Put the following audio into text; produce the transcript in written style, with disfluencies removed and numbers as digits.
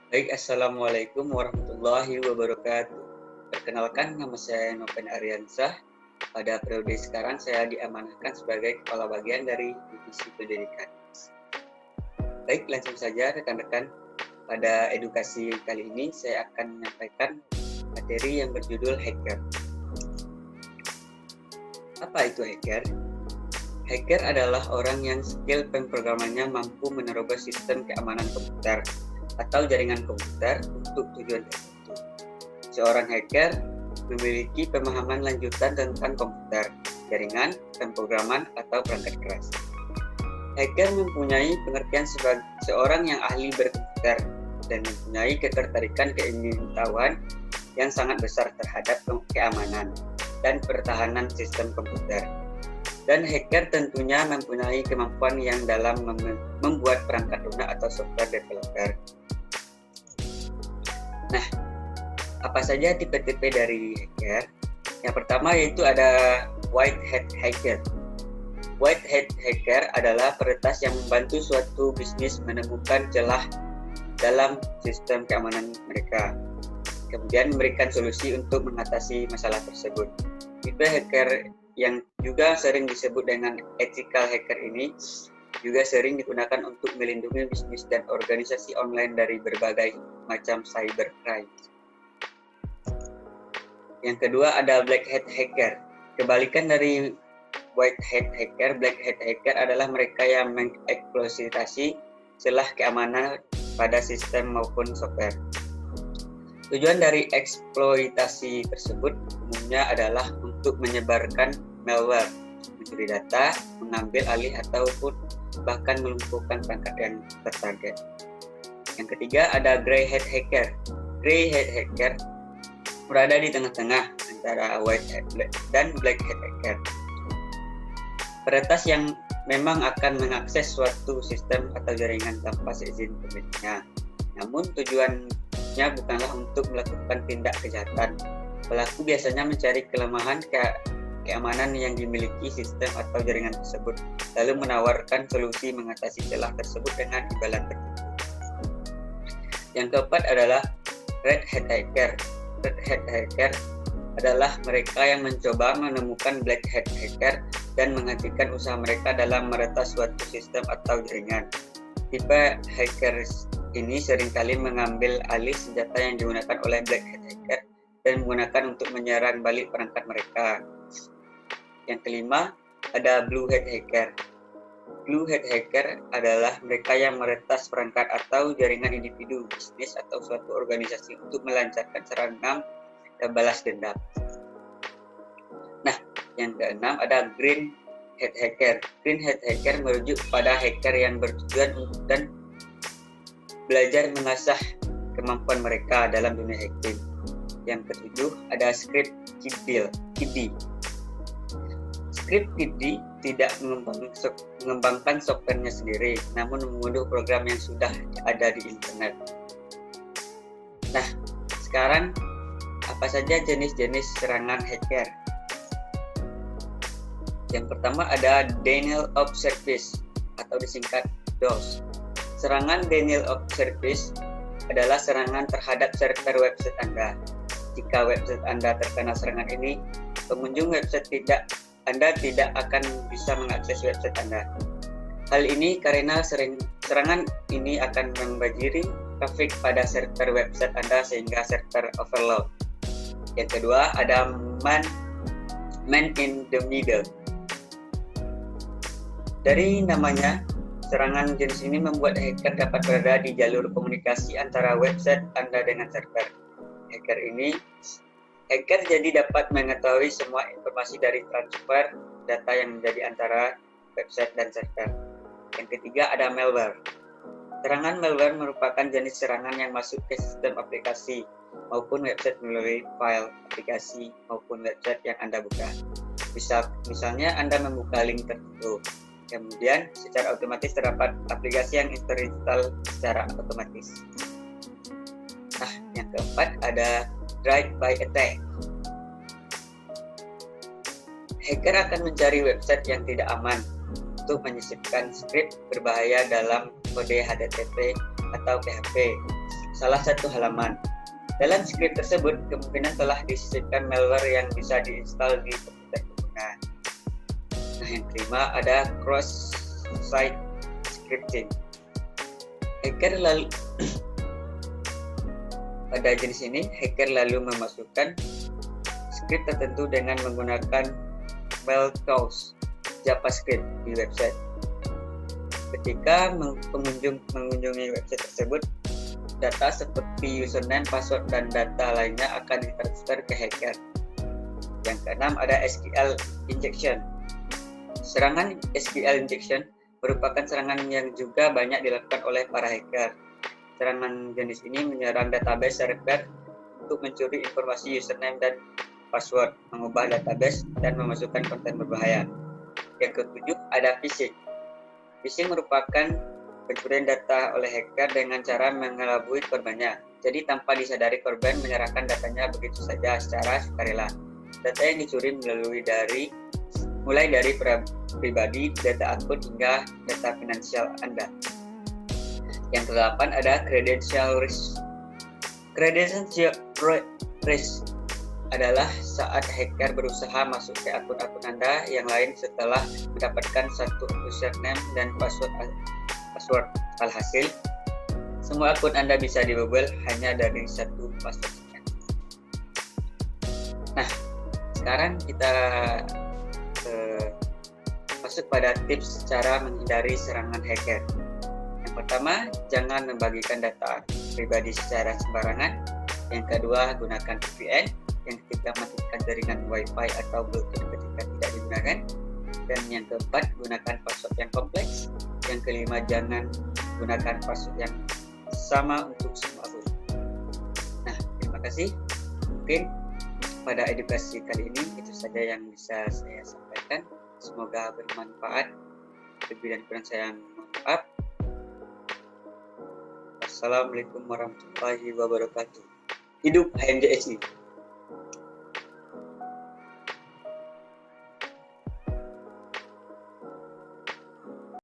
Baik, Assalamualaikum warahmatullahi wabarakatuh. Perkenalkan, nama saya Noven Ariansah. Pada periode sekarang saya diamanahkan sebagai Kepala Bagian dari Divisi Pendidikan. Baik, langsung saja rekan-rekan. Pada edukasi kali ini saya akan menyampaikan materi yang berjudul hacker. Apa itu hacker? Hacker adalah orang yang skill pemrogramannya mampu menerobos sistem keamanan komputer atau jaringan komputer untuk tujuan tertentu. Seorang hacker memiliki pemahaman lanjutan tentang komputer, jaringan, pemrograman, atau perangkat keras. Hacker mempunyai pengertian sebagai seorang yang ahli berkomputer dan mempunyai ketertarikan keingintahuan yang sangat besar terhadap keamanan dan pertahanan sistem komputer. Dan hacker tentunya mempunyai kemampuan yang dalam membuat perangkat lunak atau software developer. Nah, apa saja tipe-tipe dari hacker? Yang pertama yaitu ada white hat hacker. White hat hacker adalah peretas yang membantu suatu bisnis menemukan celah dalam sistem keamanan mereka, kemudian memberikan solusi untuk mengatasi masalah tersebut. Tipe hacker yang juga sering disebut dengan ethical hacker ini juga sering digunakan untuk melindungi bisnis dan organisasi online dari berbagai macam cybercrime. Yang kedua ada black hat hacker. Kebalikan dari white hat hacker, black hat hacker adalah mereka yang mengeksploitasi celah keamanan pada sistem maupun software. Tujuan dari eksploitasi tersebut umumnya adalah untuk menyebarkan malware, mencuri data, mengambil alih ataupun bahkan melumpuhkan perangkat yang tertarget. Yang ketiga ada grey hat hacker. Grey hat hacker berada di tengah-tengah antara white hat dan black hat hacker. Peretas yang memang akan mengakses suatu sistem atau jaringan tanpa seizin pemiliknya. Namun tujuannya bukanlah untuk melakukan tindak kejahatan. Pelaku biasanya mencari kelemahan keamanan yang dimiliki sistem atau jaringan tersebut, lalu menawarkan solusi mengatasi celah tersebut dengan imbalan tertentu. Yang keempat adalah red hat hacker. Red hat hacker adalah mereka yang mencoba menemukan black hat hacker dan menghentikan usaha mereka dalam meretas suatu sistem atau jaringan. Tipe hacker ini seringkali mengambil alih senjata yang digunakan oleh black hat hacker dan menggunakan untuk menyerang balik perangkat mereka. Yang kelima ada blue hat hacker. Blue hat hacker adalah mereka yang meretas perangkat atau jaringan individu, bisnis atau suatu organisasi untuk melancarkan serangan dan balas dendam. Nah, yang keenam ada green hat hacker. Green hat hacker merujuk pada hacker yang bertujuan dan belajar mengasah kemampuan mereka dalam dunia hacking. Yang ketujuh ada script kiddie. Script kiddie tidak mengembangkan softwarenya sendiri, namun mengunduh program yang sudah ada di internet. Nah, sekarang apa saja jenis-jenis serangan hacker? Yang pertama ada denial of service atau disingkat DOS. Serangan denial of service adalah serangan terhadap server website Anda. Jika website Anda terkena serangan ini, pengunjung website Anda tidak akan bisa mengakses website Anda. Hal ini karena serangan ini akan membanjiri traffic pada server website Anda sehingga server overload. Yang kedua ada man in the middle. Dari namanya, serangan jenis ini membuat hacker dapat berada di jalur komunikasi antara website Anda dengan server. Hacker jadi dapat mengetahui semua informasi dari transfer data yang menjadi antara website dan server. Yang ketiga ada malware. Serangan malware merupakan jenis serangan yang masuk ke sistem aplikasi maupun website melalui file aplikasi maupun website yang Anda buka. Misalnya Anda membuka link tertentu. Kemudian secara otomatis terdapat aplikasi yang terinstall secara otomatis. Nah, yang keempat ada drive-by attack. Hacker akan mencari website yang tidak aman untuk menyisipkan skrip berbahaya dalam kode HTTP atau PHP. salah satu halaman. Dalam skrip tersebut kemungkinan telah disisipkan malware yang bisa diinstal di komputer pengguna. Nah, yang kelima ada cross-site scripting. Hacker lalu pada jenis ini, hacker lalu memasukkan skrip tertentu dengan menggunakan malicious JavaScript di website. Ketika pengunjung mengunjungi website tersebut, data seperti username, password, dan data lainnya akan ditransfer ke hacker. Yang keenam ada SQL injection. Serangan SQL injection merupakan serangan yang juga banyak dilakukan oleh para hacker. Serangan jenis ini menyerang database server untuk mencuri informasi username dan password, mengubah database, dan memasukkan konten berbahaya. Yang ketujuh ada phishing. Phishing merupakan pencurian data oleh hacker dengan cara mengelabui korbannya. Jadi tanpa disadari korban menyerahkan datanya begitu saja secara sukarela. Data yang dicuri mulai dari pribadi, data akun hingga data finansial Anda. Yang kedelapan ada credential risk. Credential risk adalah saat hacker berusaha masuk ke akun-akun Anda yang lain setelah mendapatkan satu username dan password. Alhasil, semua akun Anda bisa dibobol hanya dari satu password. Nah, sekarang kita masuk pada tips cara menghindari serangan hacker. Yang pertama, jangan membagikan data pribadi secara sembarangan. Yang kedua, gunakan VPN. Yang ketiga, matikan jaringan Wi-Fi atau Bluetooth ketika tidak digunakan. Dan yang keempat, gunakan password yang kompleks. Yang kelima, jangan gunakan password yang sama untuk semua akun. Nah, terima kasih. Mungkin pada edukasi kali ini itu saja yang bisa saya sampaikan. Semoga bermanfaat. Lebih dan kurang saya mohon maaf. Assalamualaikum warahmatullahi wabarakatuh. Hidup HMJSI.